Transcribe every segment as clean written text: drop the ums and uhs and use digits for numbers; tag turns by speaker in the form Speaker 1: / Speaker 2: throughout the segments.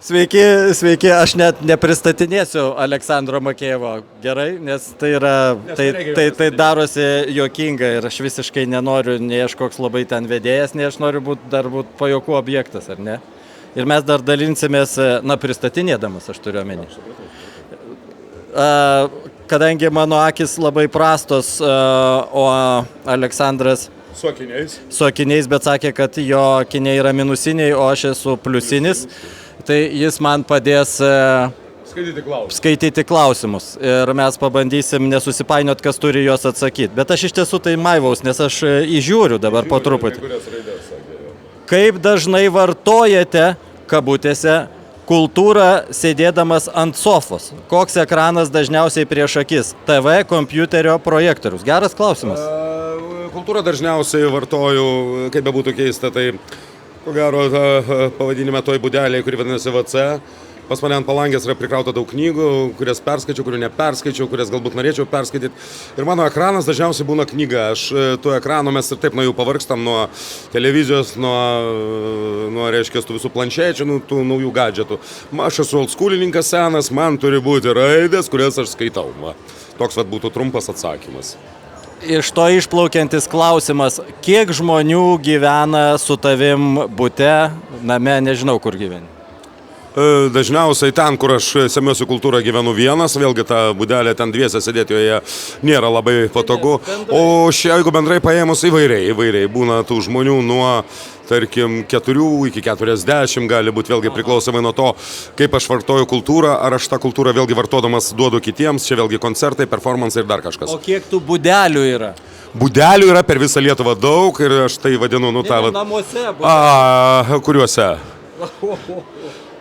Speaker 1: Sveiki, aš net nepristatinėsiu Aleksandro Makejevo, gerai, nes tai darosi juokinga ir aš visiškai nenoriu, nei aš koks labai ten vedėjas, nei aš noriu būt pajuokų objektas, ar ne? Ir mes dar dalinsimės, pristatinėdamas, aš turiu omeny. Kadangi mano akis labai prastos, o Aleksandras su akiniais, bet sakė, kad jo akiniai yra minusiniai, o aš esu pliusinis. Tai jis man padės skaityti klausimus ir mes pabandysim nesusipainiot, kas turi juos atsakyti. Bet aš iš tiesų tai maivaus, nes aš įžiūriu dabar po truputį. Kaip dažnai vartojate, kabutėse, kultūrą sėdėdamas ant sofos? Koks ekranas dažniausiai prieš akis? TV, kompiuterio, projektorius? Geras klausimas.
Speaker 2: Kultūrą dažniausiai vartoju, kaip bebūtų keista, tai ko gero, pavadinime toj būdelėje, kuri vadinasi VC, pas mane ant palangės yra prikrauta daug knygų, kurias perskaičiau, kurių neperskaičiau, kurias galbūt norėčiau perskaityti. Ir mano ekranas dažniausiai būna knyga. Aš tuo ekranu mes ir taip nuo jų pavargstam, nuo televizijos, nuo reiškia, tų visų planšečių, tų naujų gadžetų. Aš esu oldschoolininkas senas, man turi būti raidės, kurias aš skaitau. Va. Toks būtų trumpas atsakymas.
Speaker 1: Iš to išplaukiantis klausimas, kiek žmonių gyvena su tavim bute, name, nežinau kur gyveni?
Speaker 2: Dažniausiai ten, kur aš semiuosi kultūrą, gyvenu vienas, vėlgi ta būdelė ten dviese sėdėti joje nėra labai patogu. O jeigu bendrai paėmus įvairiai, būna tų žmonių nuo, tarkim, 4 iki 40, gali būti vėlgi priklausomai nuo to, kaip aš vartoju kultūrą, ar aš tą kultūrą vėlgi vartodamas duodu kitiems, čia vėlgi koncertai, performansai ir dar kažkas.
Speaker 1: O kiek tų būdelių yra?
Speaker 2: Būdelių yra per visą Lietuvą daug ir aš tai vadinu,
Speaker 1: namuose
Speaker 2: būdelių. Kuriuose?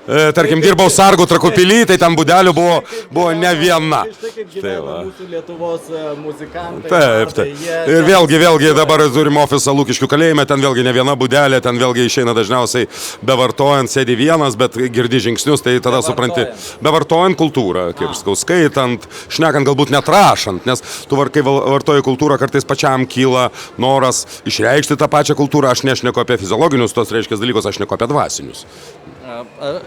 Speaker 2: Tarkim, dirbau Sargų Trakupily, tai ten būdelių buvo ne viena.
Speaker 1: Štai kaip gyvena mūsų Lietuvos muzikantai.
Speaker 2: Taip. Ir vėlgi dabar turim ofisą Lukiškių kalėjime, ten vėlgi ne viena būdelė, ten vėlgi išeina dažniausiai bevartojant, sėdi vienas, bet girdi žingsnius, tai tada supranti, bevartojant kultūrą, kaip skau, skaitant, šnekant, galbūt net rašant, nes tu kai vartoji kultūrą, kartais pačiam kyla noras išreikšti tą pačią kultūrą, aš nešneku apie fiziologinius tos reiškia dalykus, aš šneku apie dvasinius.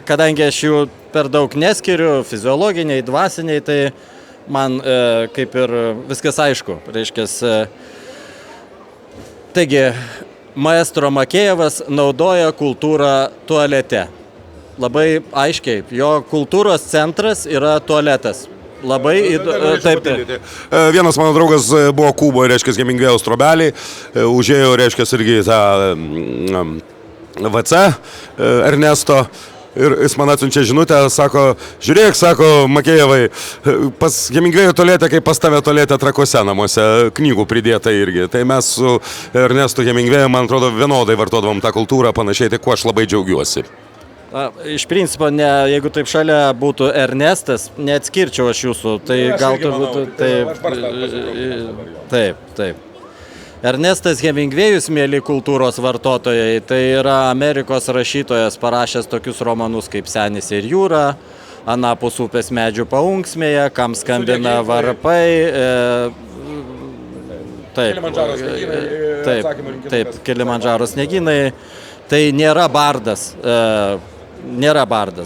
Speaker 1: Kadangi aš jų per daug neskiriu, fiziologiniai, dvasiniai, tai man kaip ir viskas aišku. Taigi, maestro Makejevas naudoja kultūrą tualete. Labai aiškiai, jo kultūros centras yra tualetas. Labai taip.
Speaker 2: Vienas mano draugas buvo Kuboje, reiškia, Hemingvėjaus trobelį, užėjo, reiškia, irgi tą VC Ernesto ir jis man atsiunčia žinutę, sako, žiūrėk, sako, Makejevai, pas Hemingvėjo tualete, kaip pas tave tualete Trakuose namuose, knygų pridėta irgi. Tai mes su Ernestu Hemingvėju, man atrodo, vienodai vartodavom tą kultūrą, panašiai, tai kuo aš labai džiaugiuosi.
Speaker 1: Iš principo, jeigu taip šalia būtų Ernestas, neatskirčiau aš jūsų, tai gal turbūt taip. Ernestas Hemingvėjus, mėly kultūros vartotojai, tai yra Amerikos rašytojas, parašęs tokius romanus kaip Senis ir jūra, Anapus upės medžių paunksmėje, Kam skambina varpai, Kilimandžaro sniegynai, tai nėra bardas.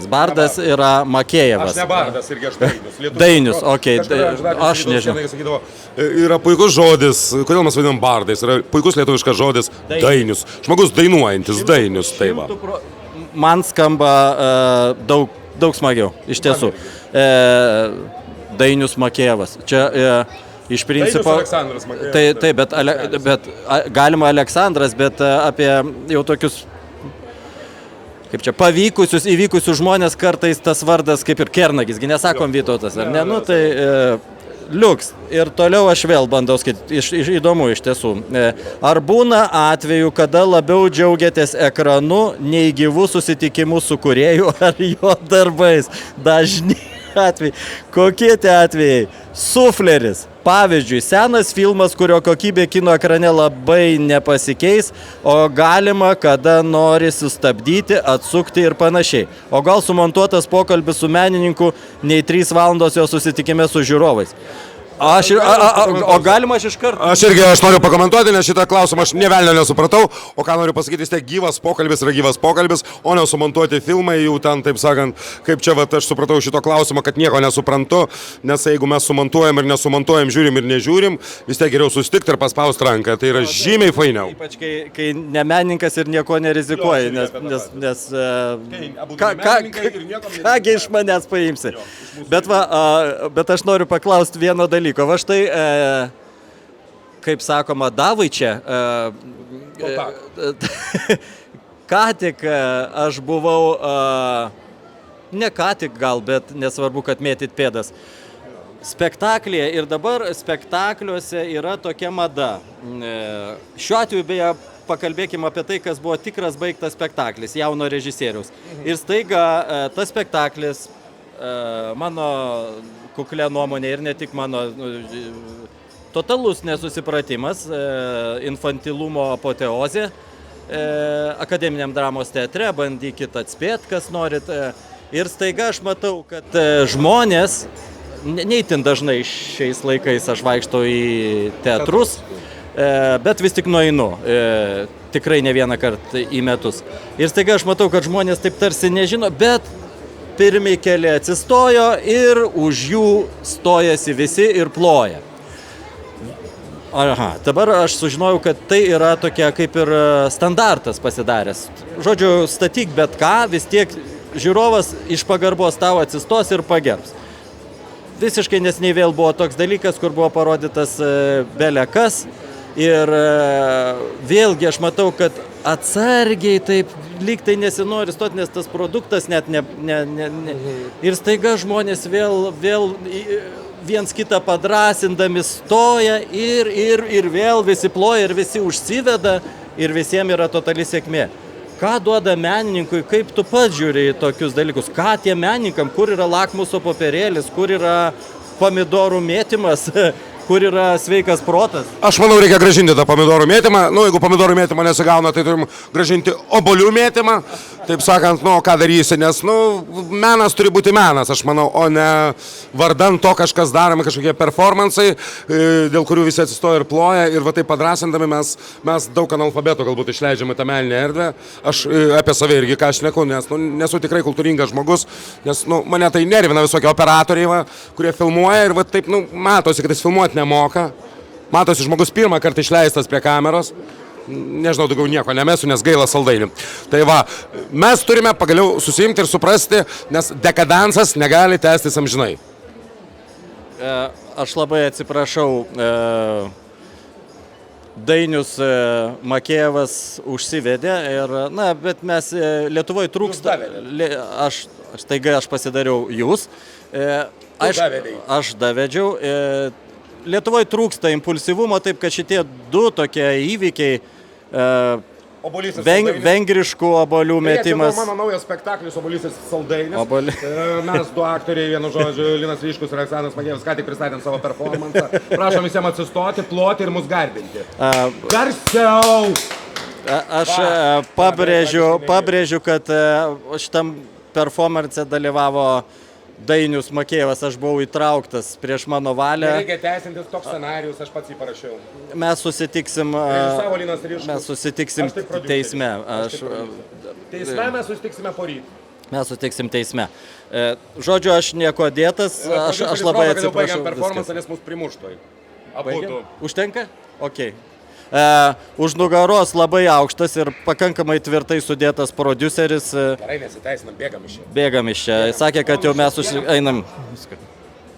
Speaker 1: Bardas yra Makejevas.
Speaker 2: Aš ne bardas, irgi aš Dainius.
Speaker 1: Dainius, okei. Aš nežinau.
Speaker 2: Yra puikus žodis, kodėl mes vadinam bardais, yra puikus lietuviškas žodis Dainius. Žmogus dainuojantis Dainius, tai va.
Speaker 1: Man skamba daug smagiau, iš tiesų. Dainius Makejevas. Čia iš principo.
Speaker 2: Dainius Aleksandras Makejevas.
Speaker 1: Taip, bet galima Aleksandras, bet apie jau tokius kaip čia, įvykusius žmonės kartais tas vardas kaip ir Kernagis, nesakom Vytautas, ar ne? Tai liuks. Ir toliau aš vėl bandau skaityti, įdomu iš tiesų. Ar būna atvejų, kada labiau džiaugiatės ekranu, nei gyvų susitikimų su kūrėju ar jo darbais? Dažni atvejai. Kokie tie atvejai? Sufleris. Pavyzdžiui, senas filmas, kurio kokybė kino ekrane labai nepasikeis, o galima, kada nori sustabdyti, atsukti ir panašiai. O gal sumontuotas pokalbis su menininku, nei 3 valandos jo susitikime su žiūrovais. O galima aš iš karto?
Speaker 2: Aš noriu pakomentuoti, nes šitą klausimą aš nevelnio nesupratau, o ką noriu pasakyti, vis tiek gyvas pokalbis yra gyvas pokalbis, o ne sumontuoti filmai, jau ten, taip sakant, kaip čia aš supratau šito klausimo, kad nieko nesuprantu, nes jeigu mes sumontuojam ir nesumontuojam, žiūrim ir nežiūrim, vis tiek geriau susitikti ir paspausti ranką, tai yra žymiai fainiau.
Speaker 1: Ypač kai ne menininkas ir nieko nerizikuoji, nes kągi iš manęs paimsi. Bet aš noriu paklausti vieno dalyko. Va štai, kaip sakoma, davai čia. Ką tik aš buvau, ne ką tik gal, bet nesvarbu, kad mėtyt pėdas. Spektaklyje ir dabar spektakliuose yra tokia mada. Šiuo atveju beje pakalbėkime apie tai, kas buvo tikras baigtas spektaklis jauno režisieriaus. Ir staiga tas spektaklis, mano kuklė nuomonė ir ne tik mano, totalus nesusipratimas, infantilumo apoteozė, akademiniam dramos teatre, bandykit atspėti, kas norit. Ir staiga aš matau, kad žmonės, neįtin dažnai šiais laikais aš vaikštau į teatrus, bet vis tik nueinu, tikrai ne vieną kartą į metus. Ir staiga aš matau, kad žmonės taip tarsi nežino, bet pirmi keli atsistojo ir už jų stojasi visi ir ploja. Aha, dabar aš sužinojau, kad tai yra tokia kaip ir standartas pasidaręs. Žodžiu, statyk bet ką, vis tiek žiūrovas iš pagarbos tavo atsistos ir pagerbs. Visiškai neseniai vėl buvo toks dalykas, kur buvo parodytas belekas. Ir vėlgi aš matau, kad atsargiai taip lyg tai nesinori stoti, nes tas produktas net Ir staiga žmonės vėl viens kitą padrasindami stoja ir vėl visi ploja ir visi užsiveda ir visiems yra totali sėkmė. Ką duoda menininkui, kaip tu pats žiūri į tokius dalykus? Ką tie menininkam, kur yra lakmuso popierėlis, kur yra pomidorų mėtymas? Kur yra sveikas protas?
Speaker 2: Aš manau, reikia gražinti tą pomidorų mėtymą. Jeigu pomidorų mėtymą nesigauna, tai turim gražinti obuolių mėtymą. Taip sakant, ką darysi, nes, menas turi būti menas, aš manau, o ne vardan to kažkas daromi, kažkokie performansai, dėl kurių visi atsistoja ir ploja. Ir va taip padrasindami mes daug analfabetų galbūt išleidžiame tą meninę erdvę. Aš apie save irgi ką šneku, nes nesu tikrai kultūringas žmogus, nes mane tai nervina visokie operatoriai, kurie filmuoja ir va taip, matosi, kad jis filmuoti nemoka. Matosi, žmogus pirmą kartą išleistas prie kameros. Nežinau, daugiau nieko nemesiu, nes gaila saldainių. Tai va, mes turime pagaliau susiimti ir suprasti, nes dekadansas negali tęstis amžinai.
Speaker 1: Aš labai atsiprašau, Dainius Makėjevas užsivedė ir, bet mes Lietuvoje trūksta. Aš pasidariau jūs. Aš davedžiau. Lietuvoje trūksta impulsyvumo, taip kad šitie du tokie įvykiai, vengriškų obuolių metimas.
Speaker 2: Mano naujas spektaklis Obuolys saldainis. Mes du aktoriai, vienu žodžiu, Linas Ryškus ir Aleksandras Makėjevas, ką tik pristatėm savo performansą. Prašom visiems atsistoti, ploti ir mus garbinti. Garsiau!
Speaker 1: Aš pabrėžiu, kad šitam performanse dalyvavo Dainius Makėjevas, aš buvau įtrauktas prieš mano valią.
Speaker 2: Reikia teisintis toks scenarijus, aš pats jį parašiau.
Speaker 1: Mes susitiksim teisme.
Speaker 2: Teisme mes susitiksime poryt.
Speaker 1: Mes susitiksim teisme. Žodžiu, aš nieko dėtas, aš labai atsiprašau.
Speaker 2: Baigiam performansą, nes mus primuštoj. Abudu.
Speaker 1: Užtenka? Ok. Už nugaros labai aukštas ir pakankamai tvirtai sudėtas prodiuseris.
Speaker 2: Gerai, nesiteisinam, bėgam iš čia.
Speaker 1: Sakė, kad jau mes einam.